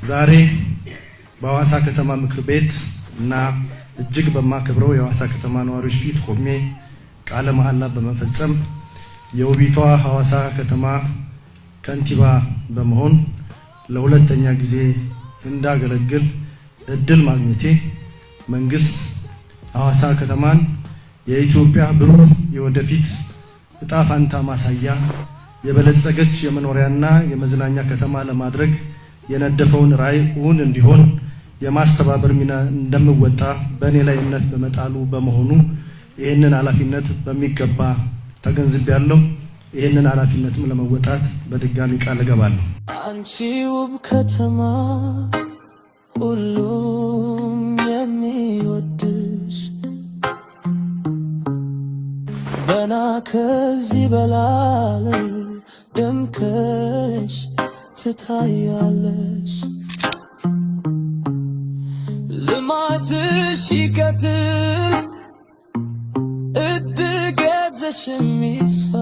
ዛሬ በሐዋሳ ከተማ ምክር ቤት እና እጅግ በማከብረው የሐዋሳ ከተማ ነዋሪዎች ፊት ቆሜ ቃለ መሐላ በመፈጸም የውቢቷ ሐዋሳ ከተማ ከንቲባ በመሆን ለሁለተኛ ጊዜ እንዳገለግል እድል ማግኘቴ መንግስት ሐዋሳ ከተማን የኢትዮጵያ ብሩህ የወደፊት እጣ ፋንታ ማሳያ የበለጸገች የመኖሪያና የመዝናኛ ከተማ ለማድረግ የነደፈውን ራዕይ እውን እንዲሆን የማስተባበር ሚና እንደምወጣ በእኔ ላይ እምነት በመጣሉ በመሆኑ ይህንን ኃላፊነት በሚገባ ተገንዝቤያለሁ። ይህንን ኃላፊነትም ለመወጣት በድጋሚ ቃል እገባለሁ። አንቺ ውብ ከተማ ሁሉም የሚወድሽ ገና ከዚህ በላይ ደምቀሽ ትታያለሽ። ልማትሽ ይቀጥል እድገትሽም ይስፋ